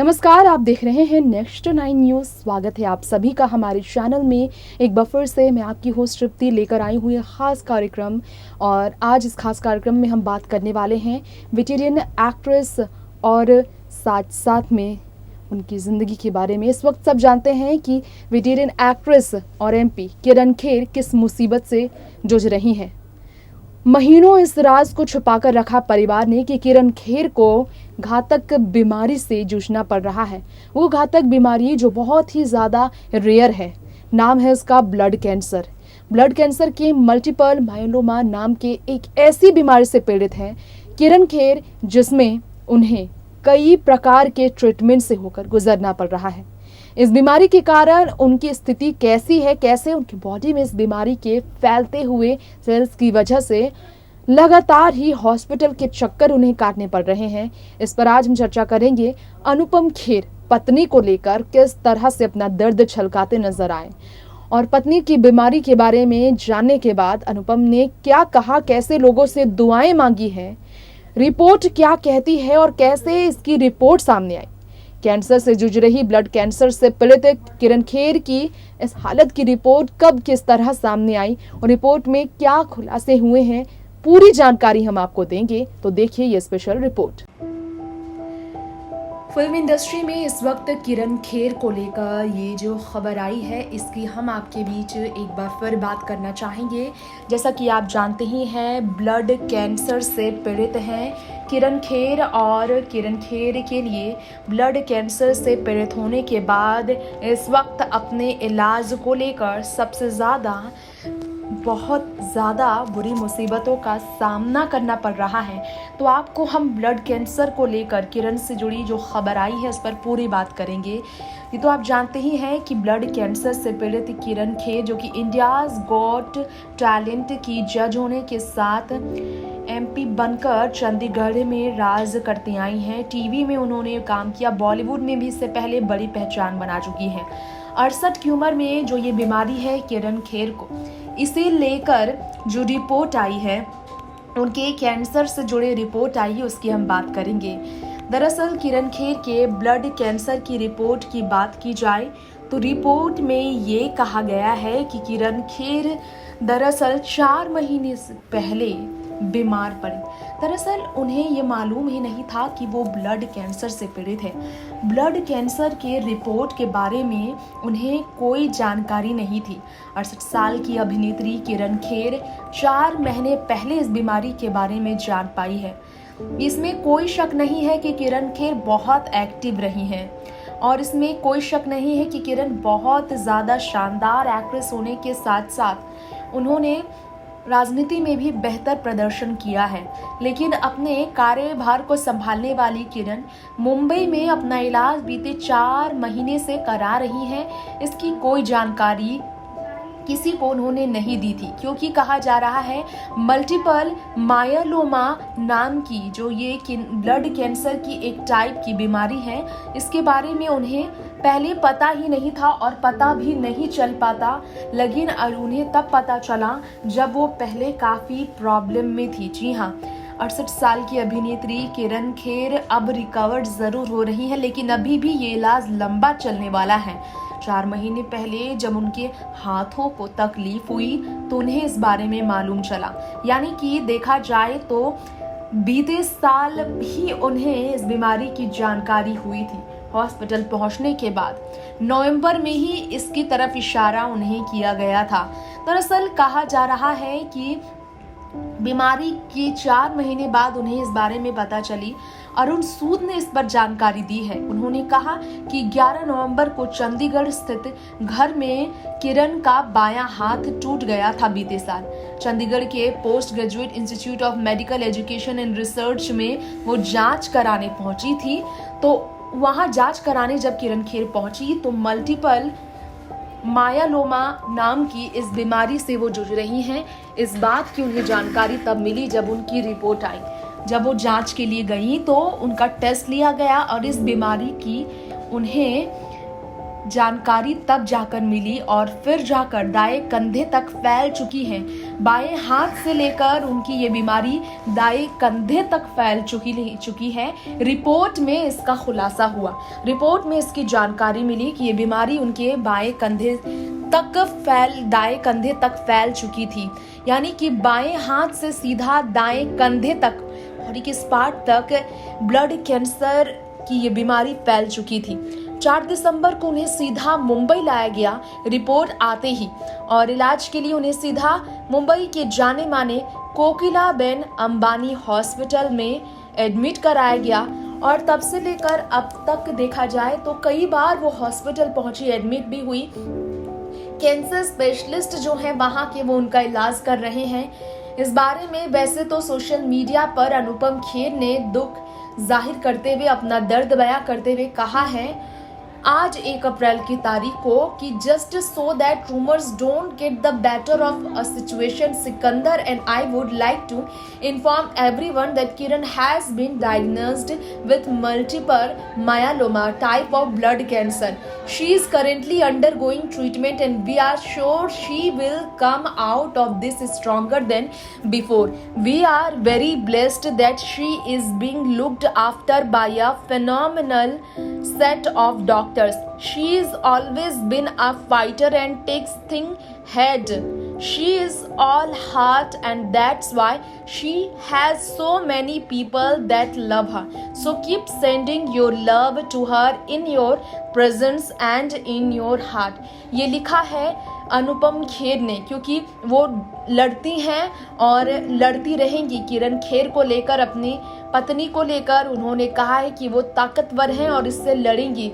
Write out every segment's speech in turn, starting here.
नमस्कार, आप देख रहे हैं नेक्स्ट 9 न्यूज़। स्वागत है आप सभी का हमारे चैनल में। एक बार फिर से मैं आपकी होस्ट तृप्ति लेकर आई हुई खास कार्यक्रम। और आज इस खास कार्यक्रम में हम बात करने वाले हैं वेटेरियन एक्ट्रेस और साथ साथ में उनकी ज़िंदगी के बारे में। इस वक्त सब जानते हैं कि वेटेरियन एक्ट्रेस और एमपी किरण खेर किस मुसीबत से जूझ रही हैं। महीनों इस राज को छुपाकर रखा परिवार ने कि किरण खेर को घातक बीमारी से जूझना पड़ रहा है। वो घातक बीमारी जो बहुत ही ज़्यादा रेयर है, नाम है उसका ब्लड कैंसर। ब्लड कैंसर के मल्टीपल मायोलोमा नाम के एक ऐसी बीमारी से पीड़ित है किरण खेर, जिसमें उन्हें कई प्रकार के ट्रीटमेंट से होकर गुजरना पड़ रहा है। इस बीमारी के कारण उनकी स्थिति कैसी है, कैसे उनकी बॉडी में इस बीमारी के फैलते हुए सेल्स की वजह से लगातार ही हॉस्पिटल के चक्कर उन्हें काटने पड़ रहे हैं, इस पर आज हम चर्चा करेंगे। अनुपम खेर पत्नी को लेकर किस तरह से अपना दर्द छलकाते नजर आए और पत्नी की बीमारी के बारे में जानने के बाद अनुपम ने क्या कहा, कैसे लोगों से दुआएं मांगी हैं, रिपोर्ट क्या कहती है और कैसे इसकी रिपोर्ट सामने आई। कैंसर से जूझ रही, ब्लड कैंसर से पीड़ित किरण खेर की इस हालत की रिपोर्ट कब किस तरह सामने आई और रिपोर्ट में क्या खुलासे हुए हैं, पूरी जानकारी हम आपको देंगे। तो देखिए ये स्पेशल रिपोर्ट। फिल्म इंडस्ट्री में इस वक्त किरण खेर को लेकर ये जो खबर आई है, इसकी हम आपके बीच एक बार फिर बात करना चाहेंगे। जैसा कि आप जानते ही हैं, ब्लड कैंसर से पीड़ित हैं किरण खेर और किरण खेर के लिए ब्लड कैंसर से पीड़ित होने के बाद इस वक्त अपने इलाज को लेकर सबसे ज़्यादा बहुत ज़्यादा बुरी मुसीबतों का सामना करना पड़ रहा है। तो आपको हम ब्लड कैंसर को लेकर किरण से जुड़ी जो खबर आई है, इस पर पूरी बात करेंगे। ये तो आप जानते ही हैं कि ब्लड कैंसर से पीड़ित किरण खेर, जो कि इंडियाज़ गॉट टैलेंट की जज होने के साथ एमपी बनकर चंडीगढ़ में राज करती आई हैं। टीवी में उन्होंने काम किया, बॉलीवुड में भी इससे पहले बड़ी पहचान बना चुकी हैं। 68 की उम्र में जो ये बीमारी है किरण खेर को, इसे लेकर जो रिपोर्ट आई है, उनके कैंसर से जुड़े रिपोर्ट आई है, उसकी हम बात करेंगे। दरअसल किरण खेर के ब्लड कैंसर की रिपोर्ट की बात की जाए तो रिपोर्ट में ये कहा गया है कि किरण खेर दरअसल 4 महीने से पहले बीमार पड़ी। दरअसल उन्हें ये मालूम ही नहीं था कि वो ब्लड कैंसर से पीड़ित है। ब्लड कैंसर के रिपोर्ट के बारे में उन्हें कोई जानकारी नहीं थी। 68 साल की अभिनेत्री किरण खेर 4 महीने पहले इस बीमारी के बारे में जान पाई है। इसमें कोई शक नहीं है कि किरण खेर बहुत एक्टिव रही हैं और इसमें कोई शक नहीं है कि किरण बहुत ज़्यादा शानदार एक्ट्रेस होने के साथ साथ उन्होंने राजनीति में भी बेहतर प्रदर्शन किया है। लेकिन अपने कार्यभार को संभालने वाली किरण मुंबई में अपना इलाज बीते 4 महीने से करा रही हैं। इसकी कोई जानकारी किसी को उन्होंने नहीं दी थी, क्योंकि कहा जा रहा है मल्टीपल मायोलोमा नाम की जो ये ब्लड कैंसर की एक टाइप की बीमारी है, इसके बारे में उन्हें पहले पता ही नहीं था और पता भी नहीं चल पाता। लेकिन उन्हें तब पता चला जब वो पहले काफ़ी प्रॉब्लम में थी। जी हाँ, 68 साल की अभिनेत्री किरण खेर अब रिकवर्ड ज़रूर हो रही है, लेकिन अभी भी ये इलाज लंबा चलने वाला है। 4 महीने पहले जब उनके हाथों को तकलीफ हुई तो उन्हें इस बारे में मालूम चला, यानी कि देखा जाए तो बीते साल भी उन्हें इस बीमारी की जानकारी हुई थी। हॉस्पिटल पहुंचने के बाद नवंबर में ही इसकी तरफ इशारा उन्हें किया गया था। दरअसल कहा जा रहा है कि बीमारी के 4 महीने बाद उन्हें इस बारे में पता चली। अरुण सूद ने इस पर जानकारी दी है। उन्होंने कहा कि 11 नवंबर को चंडीगढ़ स्थित घर में किरण का बायां हाथ टूट गया था बीते साल। चंडीगढ़ के post graduate institute of medical education and research में वो जांच कराने पहुंची थी। तो वहां जांच कराने जब किरण खेर पहुंची तो मल्टीपल मायोलोमा नाम की इस बीमारी से वो जूझ रही हैं। इस बात की उन्हें जानकारी तब मिली जब उनकी रिपोर्ट आई। जब वो जांच के लिए गई तो उनका टेस्ट लिया गया और इस बीमारी की उन्हें जानकारी तब जाकर मिली और फिर जाकर दाएं कंधे तक फैल चुकी है। बाएं हाथ से लेकर उनकी ये बीमारी दाएं कंधे तक फैल चुकी है। रिपोर्ट में इसका खुलासा हुआ। रिपोर्ट में इसकी जानकारी मिली कि ये बीमारी उनके दाएं कंधे तक फैल चुकी थी, यानी कि बाएं हाथ से सीधा दाएं कंधे तक, बॉडी के स्पार्ट तक ब्लड कैंसर की ये बीमारी फैल चुकी थी। 4 दिसंबर को उन्हें सीधा मुंबई लाया गया रिपोर्ट आते ही, और इलाज के लिए उन्हें सीधा मुंबई के जाने माने कोकिलाबेन अंबानी हॉस्पिटल में एडमिट कराया गया। और तब से लेकर अब तक देखा जाए तो कई बार वो हॉस्पिटल पहुंची, एडमिट भी हुई। कैंसर स्पेशलिस्ट जो हैं वहां के, वो उनका इलाज कर रहे हैं। इस बारे में वैसे तो सोशल मीडिया पर अनुपम खेर ने दुख जाहिर करते हुए, अपना दर्द बयां करते हुए कहा है आज 1 अप्रैल की तारीख को कि just so that rumours don't get the better of a situation, Sikandar and I would like to inform everyone that Kiran has been diagnosed with multiple myeloma type of blood cancer. She is currently undergoing treatment and we are sure she will come out of this stronger than before. We are very blessed that she is being looked after by a phenomenal set of doctors. She has always been a fighter and takes things head. She is all heart and that's why she has so many people that love her. So keep sending your love to her in your presence and in your heart. ये लिखा है अनुपम खेर ने, क्योंकि वो लड़ती हैं और लड़ती रहेंगी किरण खेर को लेकर, अपनी पत्नी को लेकर। उन्होंने कहा है कि वो ताकतवर हैं और इससे लड़ेंगी।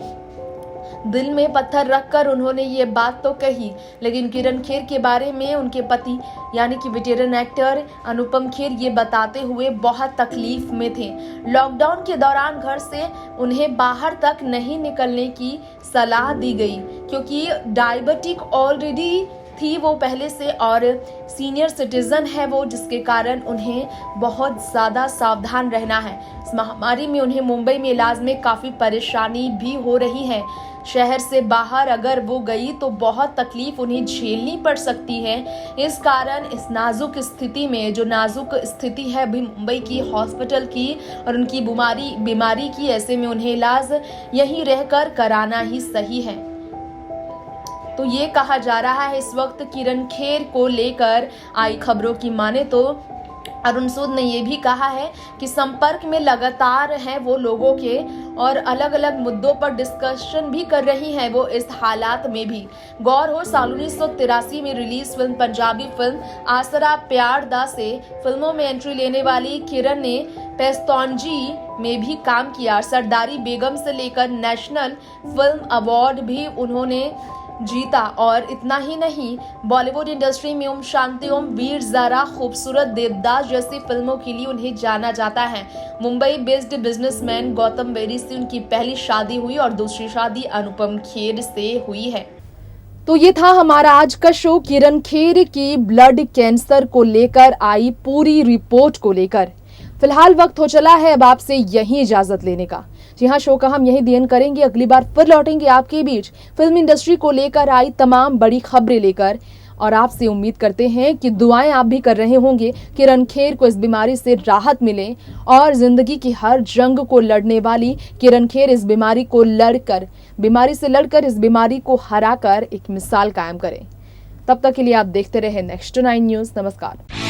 दिल में पत्थर रखकर उन्होंने ये बात तो कही, लेकिन किरण खेर के बारे में उनके पति यानी कि वेटेरन एक्टर अनुपम खेर ये बताते हुए बहुत तकलीफ में थे। लॉकडाउन के दौरान घर से उन्हें बाहर तक नहीं निकलने की सलाह दी गई, क्योंकि डायबिटिक ऑलरेडी थी वो पहले से और सीनियर सिटीजन है वो, जिसके कारण उन्हें बहुत ज़्यादा सावधान रहना है। इस महामारी में उन्हें मुंबई में इलाज में काफ़ी परेशानी भी हो रही है। शहर से बाहर अगर वो गई तो बहुत तकलीफ उन्हें झेलनी पड़ सकती है। इस कारण इस नाजुक स्थिति में, जो नाजुक स्थिति है अभी मुंबई की हॉस्पिटल की और उनकी बीमारी की, ऐसे में उन्हें इलाज यहीं रहकर कराना ही सही है। तो ये कहा जा रहा है इस वक्त किरण खेर को लेकर आई खबरों की माने तो अरुण सूद ने ये भी कहा है कि संपर्क में लगातार हैं वो लोगों के और अलग अलग मुद्दों पर डिस्कशन भी कर रही हैं वो इस हालात में भी। गौर हो, साल 1983 में रिलीज फिल्म पंजाबी फिल्म आसरा प्यार दा से फिल्मों में एंट्री लेने वाली किरण ने पेस्तौंजी में भी काम किया। सरदारी बेगम से लेकर नेशनल फिल्म अवार्ड भी उन्होंने जीता। और इतना ही नहीं, बॉलीवुड इंडस्ट्री में ओम शांति ओम, वीर ज़ारा, खूबसूरत, देवदास जैसी फिल्मों के लिए उन्हें जाना जाता है। मुंबई बेस्ड बिजनेसमैन गौतम बेरी से उनकी पहली शादी हुई और दूसरी शादी अनुपम खेर से हुई है। तो ये था हमारा आज का शो किरण खेर की ब्लड कैंसर को लेकर आई पूरी रिपोर्ट को लेकर। फिलहाल वक्त हो चला है अब आपसे यहीं इजाजत लेने का। जी हाँ, शो का हम यहीं दी एंड करेंगे। अगली बार फिर लौटेंगे आपके बीच फिल्म इंडस्ट्री को लेकर आई तमाम बड़ी खबरें लेकर, और आपसे उम्मीद करते हैं कि दुआएं आप भी कर रहे होंगे किरण खेर को इस बीमारी से राहत मिले और जिंदगी की हर जंग को लड़ने वाली किरण खेर इस बीमारी से लड़कर इस बीमारी को हराकर एक मिसाल कायम करें। तब तक के लिए आप देखते रहे नेक्स्ट 9 न्यूज़। नमस्कार।